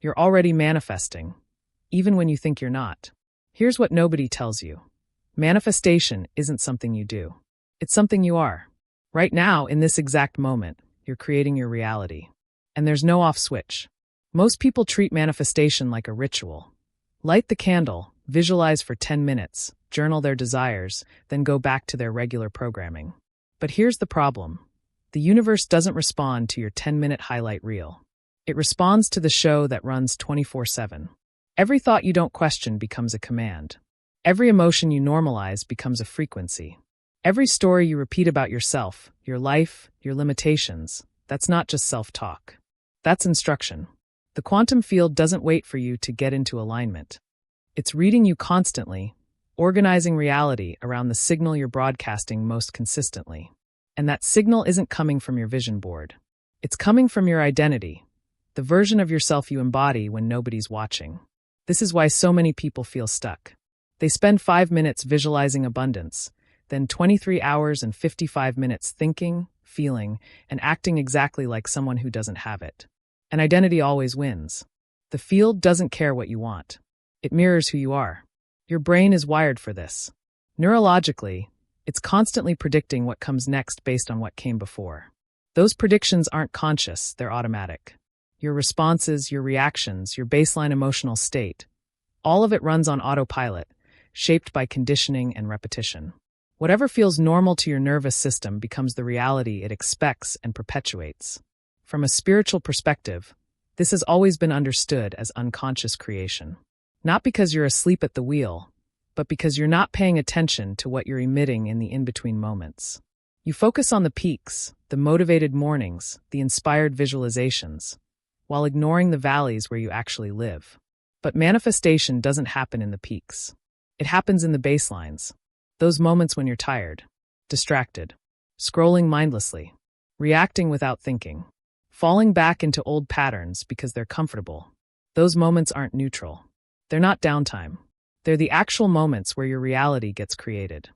You're already manifesting, even when you think you're not. Here's what nobody tells you. Manifestation isn't something you do. It's something you are. Right now, in this exact moment, you're creating your reality. And there's no off switch. Most people treat manifestation like a ritual. Light the candle, visualize for 10 minutes, journal their desires, then go back to their regular programming. But here's the problem. The universe doesn't respond to your 10-minute highlight reel. It responds to the show that runs 24/7. Every thought you don't question becomes a command. Every emotion you normalize becomes a frequency. Every story you repeat about yourself, your life, your limitations, that's not just self-talk. That's instruction. The quantum field doesn't wait for you to get into alignment. It's reading you constantly, organizing reality around the signal you're broadcasting most consistently. And that signal isn't coming from your vision board. It's coming from your identity, the version of yourself you embody when nobody's watching. This is why so many people feel stuck. They spend 5 minutes visualizing abundance, then 23 hours and 55 minutes thinking, feeling, and acting exactly like someone who doesn't have it. And identity always wins. The field doesn't care what you want. It mirrors who you are. Your brain is wired for this. Neurologically, it's constantly predicting what comes next based on what came before. Those predictions aren't conscious, they're automatic. Your responses, your reactions, your baseline emotional state, all of it runs on autopilot, shaped by conditioning and repetition. Whatever feels normal to your nervous system becomes the reality it expects and perpetuates. From a spiritual perspective, this has always been understood as unconscious creation. Not because you're asleep at the wheel, but because you're not paying attention to what you're emitting in the in-between moments. You focus on the peaks, the motivated mornings, the inspired visualizations, while ignoring the valleys where you actually live. But manifestation doesn't happen in the peaks. It happens in the baselines, those moments when you're tired, distracted, scrolling mindlessly, reacting without thinking, falling back into old patterns because they're comfortable. Those moments aren't neutral. They're not downtime. They're the actual moments where your reality gets created.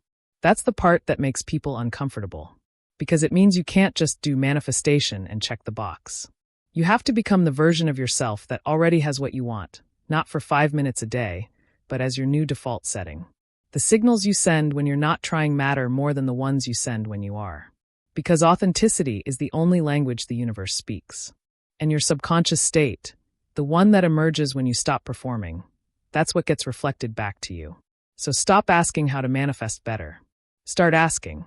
That's the part that makes people uncomfortable, because it means you can't just do manifestation and check the box. You have to become the version of yourself that already has what you want, not for 5 minutes a day, but as your new default setting. The signals you send when you're not trying matter more than the ones you send when you are. Because authenticity is the only language the universe speaks. And your subconscious state, the one that emerges when you stop performing, that's what gets reflected back to you. So stop asking how to manifest better. Start asking,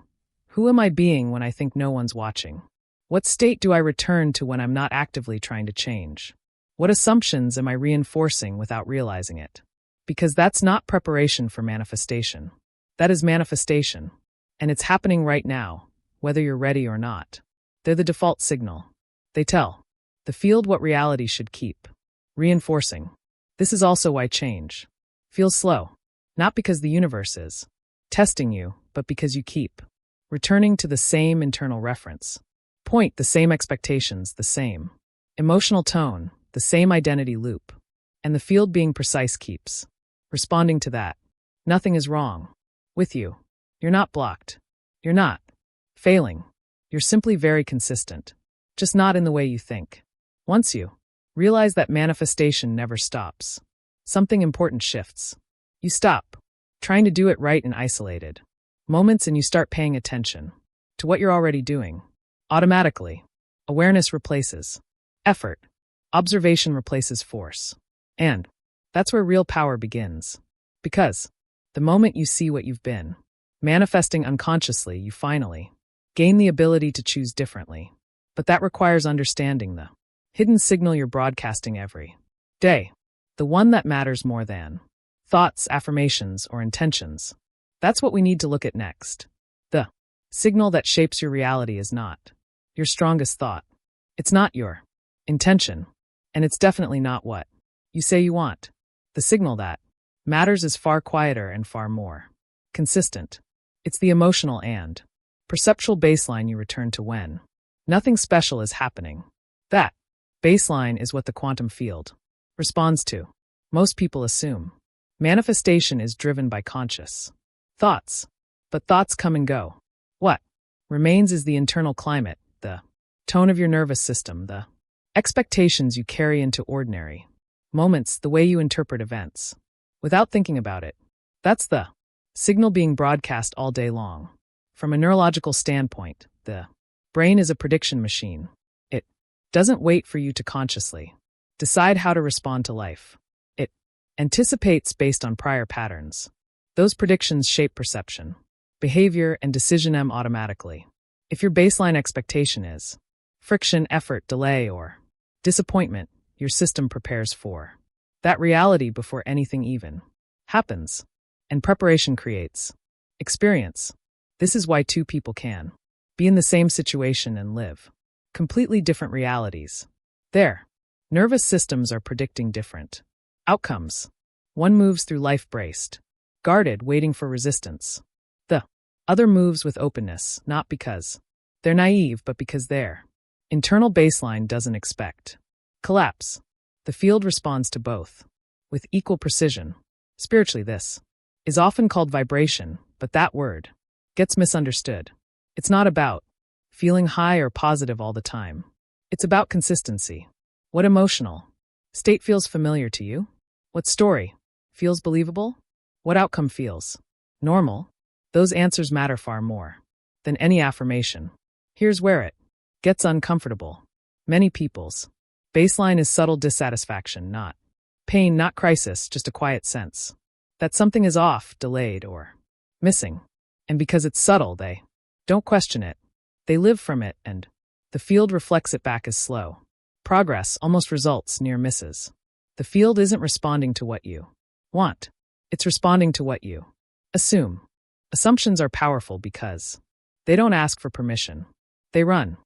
who am I being when I think no one's watching? What state do I return to when I'm not actively trying to change? What assumptions am I reinforcing without realizing it? Because that's not preparation for manifestation. That is manifestation. And it's happening right now, whether you're ready or not. They're the default signal. They tell the field what reality should keep. Reinforcing. This is also why change feels slow. Not because the universe is testing you, but because you keep returning to the same internal reference. Point, the same expectations, the same emotional tone, the same identity loop. And the field being precise keeps responding to that. Nothing is wrong with you. You're not blocked. You're not failing. You're simply very consistent, just not in the way you think. Once you realize that manifestation never stops, something important shifts. You stop trying to do it right in isolated moments and you start paying attention to what you're already doing. Automatically, awareness replaces effort. Observation replaces force. And that's where real power begins. Because the moment you see what you've been manifesting unconsciously, you finally gain the ability to choose differently. But that requires understanding the hidden signal you're broadcasting every day. The one that matters more than thoughts, affirmations, or intentions. That's what we need to look at next. The signal that shapes your reality is not your strongest thought. It's not your intention. And it's definitely not what you say you want. The signal that matters is far quieter and far more consistent. It's the emotional and perceptual baseline you return to when nothing special is happening. That baseline is what the quantum field responds to. Most people assume manifestation is driven by conscious thoughts, but thoughts come and go. What remains is the internal climate, the tone of your nervous system, the expectations you carry into ordinary moments, the way you interpret events. Without thinking about it. That's the signal being broadcast all day long. From a neurological standpoint, the brain is a prediction machine. It doesn't wait for you to consciously decide how to respond to life. It anticipates based on prior patterns. Those predictions shape perception, behavior, and decision automatically. If your baseline expectation is friction, effort, delay, or disappointment, your system prepares for that reality before anything even happens. And preparation creates experience. This is why two people can be in the same situation and live completely different realities. Their nervous systems are predicting different outcomes. One moves through life braced, guarded, waiting for resistance. The other moves with openness, not because they're naive, but because their internal baseline doesn't expect collapse. The field responds to both with equal precision. Spiritually, this is often called vibration, but that word gets misunderstood. It's not about feeling high or positive all the time. It's about consistency. What emotional state feels familiar to you? What story feels believable? What outcome feels normal? Those answers matter far more than any affirmation. Here's where it gets uncomfortable. Many people's baseline is subtle dissatisfaction, not pain, not crisis, just a quiet sense that something is off, delayed, or missing. And because it's subtle, they don't question it. They live from it, and the field reflects it back as slow progress, almost results near misses. The field isn't responding to what you want. It's responding to what you assume. Assumptions are powerful because they don't ask for permission. They run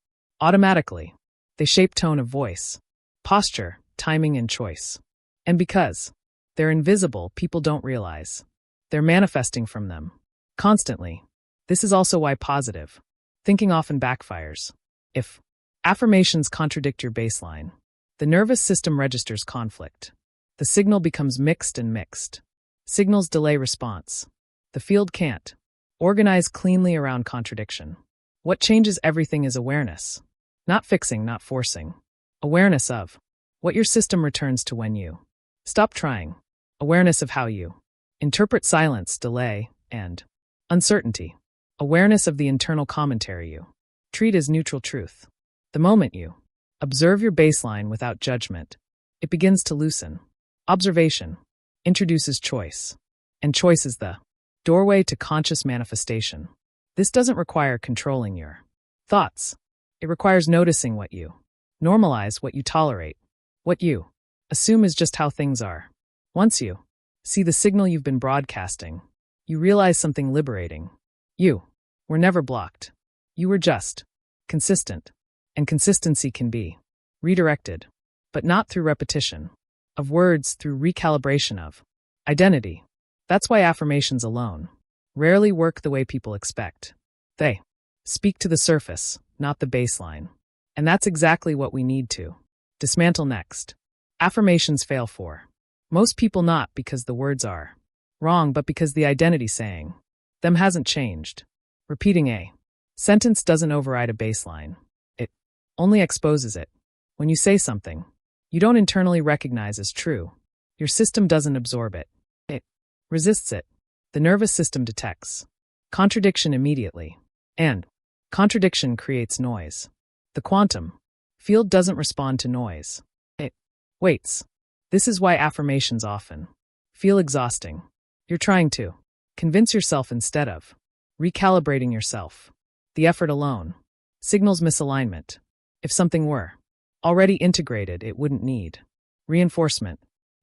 automatically. They shape tone of voice, posture, timing, and choice. And because they're invisible, people don't realize they're manifesting from them constantly. This is also why positive thinking often backfires. If affirmations contradict your baseline, the nervous system registers conflict. The signal becomes mixed and mixed. Signals delay response. The field can't organize cleanly around contradiction. What changes everything is awareness. Not fixing, not forcing. Awareness of what your system returns to when you stop trying. Awareness of how you interpret silence, delay, and uncertainty. Awareness of the internal commentary you treat as neutral truth. The moment you observe your baseline without judgment, it begins to loosen. Observation introduces choice, and choice is the doorway to conscious manifestation. This doesn't require controlling your thoughts. It requires noticing what you normalize, what you tolerate, what you assume is just how things are. Once you see the signal you've been broadcasting, you realize something liberating. You were never blocked. You were just consistent. And consistency can be redirected, but not through repetition of words, through recalibration of identity. That's why affirmations alone rarely work the way people expect. They speak to the surface, not the baseline. And that's exactly what we need to dismantle next. Affirmations fail for most people not because the words are wrong, but because the identity saying them hasn't changed. Repeating a sentence doesn't override a baseline. It only exposes it. When you say something you don't internally recognize as true, your system doesn't absorb it. It resists it. The nervous system detects contradiction immediately, and contradiction creates noise. The quantum field doesn't respond to noise. It waits. This is why affirmations often feel exhausting. You're trying to convince yourself instead of recalibrating yourself. The effort alone signals misalignment. If something were already integrated, it wouldn't need reinforcement.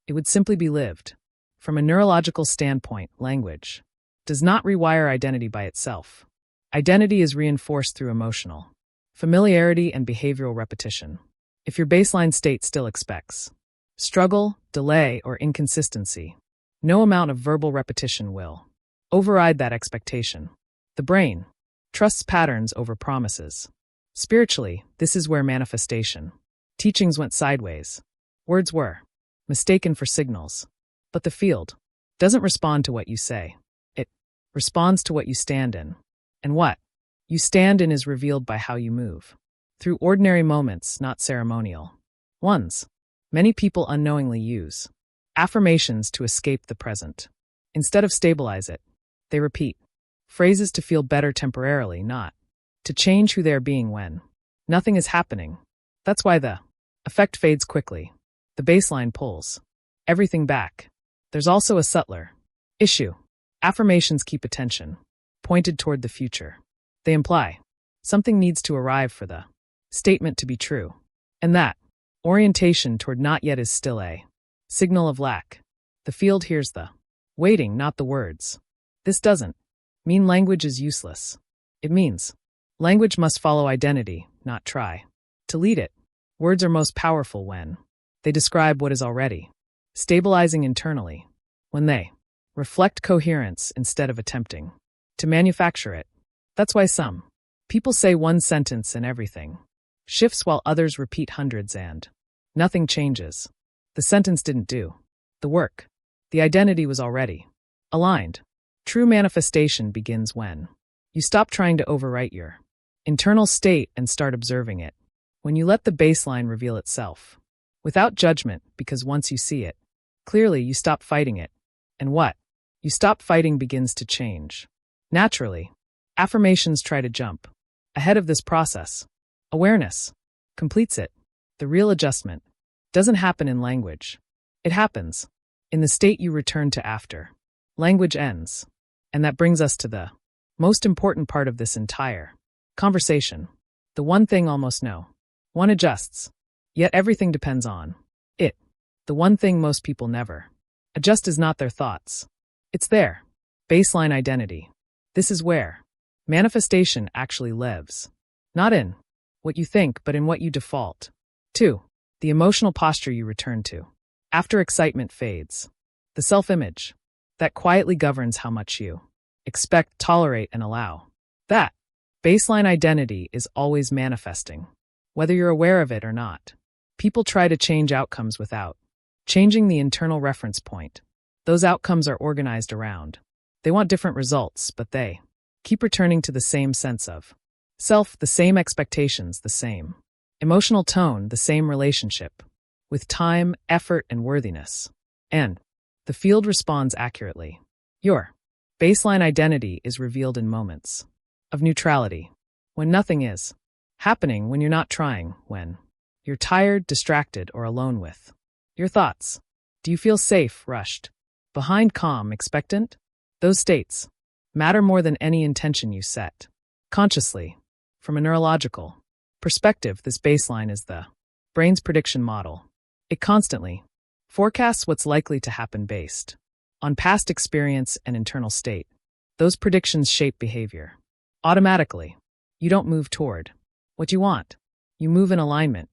It would simply be lived. From a neurological standpoint, language does not rewire identity by itself. Identity is reinforced through emotional familiarity and behavioral repetition. If your baseline state still expects struggle, delay, or inconsistency, no amount of verbal repetition will override that expectation. The brain trusts patterns over promises. Spiritually, this is where manifestation teachings went sideways. Words were mistaken for signals. But the field doesn't respond to what you say. It responds to what you stand in. And what you stand in is revealed by how you move. Through ordinary moments, not ceremonial ones. Many people unknowingly use affirmations to escape the present. Instead of stabilize it, they repeat phrases to feel better temporarily, not to change who they are being when nothing is happening. That's why the effect fades quickly. The baseline pulls everything back. There's also a subtler issue. Affirmations keep attention pointed toward the future. They imply something needs to arrive for the statement to be true. And that orientation toward not yet is still a signal of lack. The field hears the waiting, not the words. This doesn't mean language is useless. It means language must follow identity, not try to lead it. Words are most powerful when they describe what is already stabilizing internally, when they reflect coherence instead of attempting to manufacture it. That's why some people say one sentence and everything shifts while others repeat hundreds and nothing changes. The sentence didn't do the work. The identity was already aligned. True manifestation begins when you stop trying to overwrite your internal state and start observing it. When you let the baseline reveal itself without judgment, because once you see it clearly, you stop fighting it. And what you stop fighting begins to change. Naturally, affirmations try to jump ahead of this process. Awareness completes it. The real adjustment doesn't happen in language. It happens in the state you return to after language ends. And that brings us to the most important part of this entire conversation. The one thing almost no one adjusts, yet everything depends on it. The one thing most people never adjust is not their thoughts. It's their baseline identity. This is where manifestation actually lives. Not in what you think, but in what you default to. The emotional posture you return to after excitement fades. The self-image that quietly governs how much you expect, tolerate, and allow. That baseline identity is always manifesting, whether you're aware of it or not. People try to change outcomes without changing the internal reference point. Those outcomes are organized around. They want different results, but they keep returning to the same sense of self, the same expectations, the same emotional tone, the same relationship with time, effort, and worthiness. And the field responds accurately. Your baseline identity is revealed in moments of neutrality, when nothing is happening, when you're not trying, when you're tired, distracted, or alone with your thoughts. Do you feel safe, rushed, behind, calm, expectant? Those states matter more than any intention you set consciously. From a neurological perspective, this baseline is the brain's prediction model. It constantly forecasts what's likely to happen based on past experience and internal state. Those predictions shape behavior. Automatically, you don't move toward what you want. You move in alignment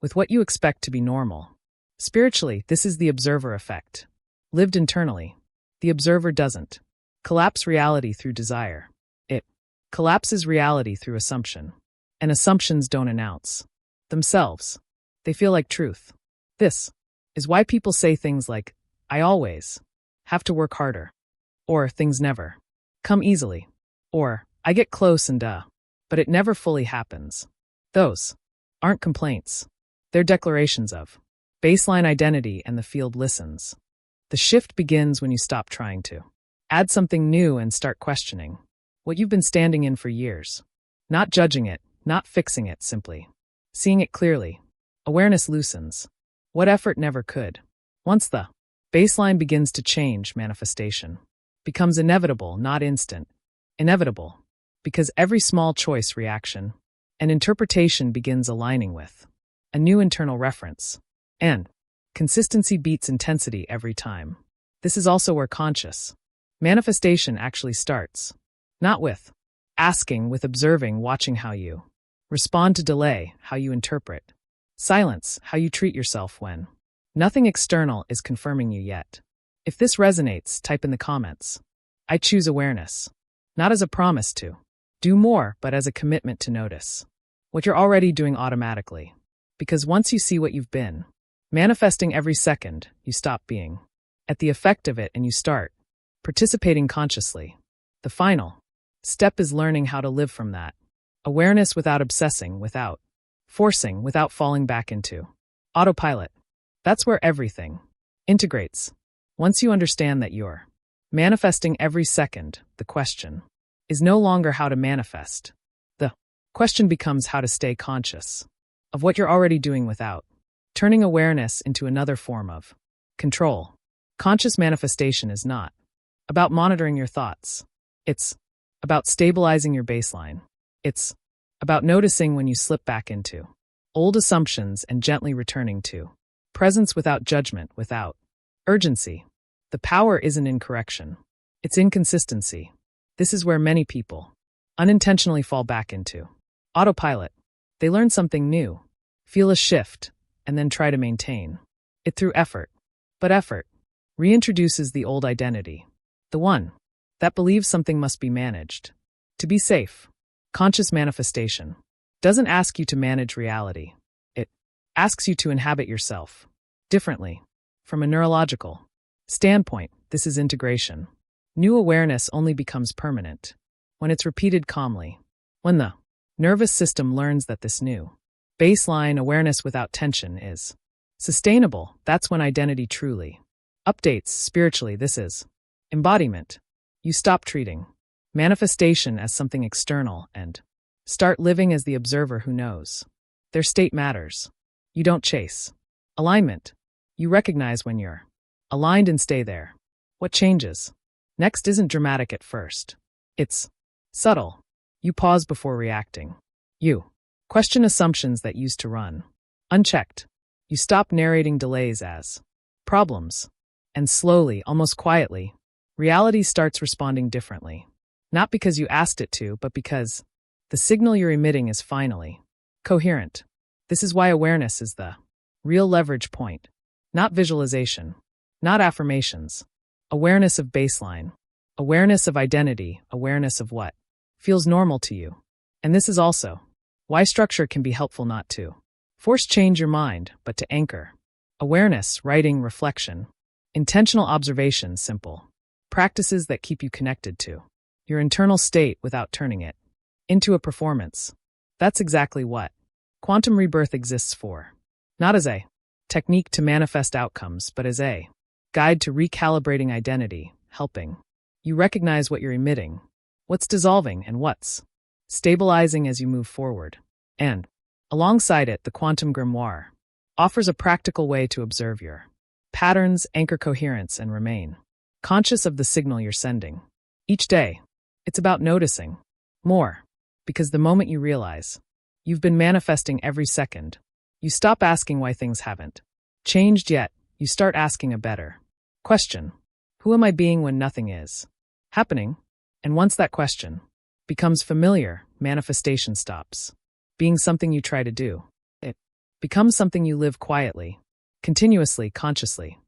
with what you expect to be normal. Spiritually, this is the observer effect. Lived internally, the observer doesn't collapse reality through desire. It collapses reality through assumption. And assumptions don't announce themselves. They feel like truth. This is why people say things like, I always have to work harder, or things never come easily, or I get close and but it never fully happens. Those aren't complaints. They're declarations of baseline identity, and the field listens. The shift begins when you stop trying to add something new and start questioning what you've been standing in for years. Not judging it, not fixing it, simply seeing it clearly. Awareness loosens what effort never could. Once the baseline begins to change, manifestation becomes inevitable, not instant. Inevitable, because every small choice, reaction, and interpretation begins aligning with a new internal reference. And consistency beats intensity every time. This is also where conscious manifestation actually starts. Not with asking, with observing, watching how you respond to delay, how you interpret silence, how you treat yourself when nothing external is confirming you yet. If this resonates, type in the comments. I choose awareness, not as a promise to do more, but as a commitment to notice what you're already doing automatically. Because once you see what you've been manifesting every second, you stop being at the effect of it and you start participating consciously. The final step is learning how to live from that awareness without obsessing, without forcing, without falling back into autopilot. That's where everything integrates. Once you understand that you're manifesting every second, the question is no longer how to manifest. The question becomes how to stay conscious of what you're already doing without turning awareness into another form of control. Conscious manifestation is not about monitoring your thoughts. It's about stabilizing your baseline. It's about noticing when you slip back into old assumptions and gently returning to presence without judgment, without urgency. The power isn't in correction. It's in consistency. This is where many people unintentionally fall back into autopilot. They learn something new, feel a shift, and then try to maintain it through effort. But effort reintroduces the old identity, the one that believes something must be managed to be safe. Conscious manifestation doesn't ask you to manage reality. It asks you to inhabit yourself differently. From a neurological standpoint, this is integration. New awareness only becomes permanent when it's repeated calmly. When the nervous system learns that this new baseline awareness without tension is sustainable, that's when identity truly updates spiritually. This is embodiment. You stop treating manifestation as something external and start living as the observer who knows their state matters. You don't chase alignment. You recognize when you're aligned and stay there. What changes next isn't dramatic at first. It's subtle. You pause before reacting. You question assumptions that used to run unchecked. You stop narrating delays as problems. And slowly, almost quietly, reality starts responding differently. Not because you asked it to, but because the signal you're emitting is finally coherent. This is why awareness is the real leverage point. Not visualization, not affirmations. Awareness of baseline, awareness of identity, awareness of what feels normal to you. And this is also why structure can be helpful, not to force change your mind, but to anchor awareness, writing, reflection, intentional observation, simple practices that keep you connected to your internal state without turning it into a performance. That's exactly what quantum rebirth exists for. Not as a technique to manifest outcomes, but as a guide to recalibrating identity, helping you recognize what you're emitting, what's dissolving, and what's stabilizing as you move forward. And alongside it, the Quantum Grimoire offers a practical way to observe your patterns, anchor coherence, and remain conscious of the signal you're sending. Each day, it's about noticing more, because the moment you realize you've been manifesting every second, you stop asking why things haven't changed yet. You start asking a better question. Who am I being when nothing is happening? And once that question becomes familiar, manifestation stops being something you try to do. It becomes something you live quietly, continuously, consciously.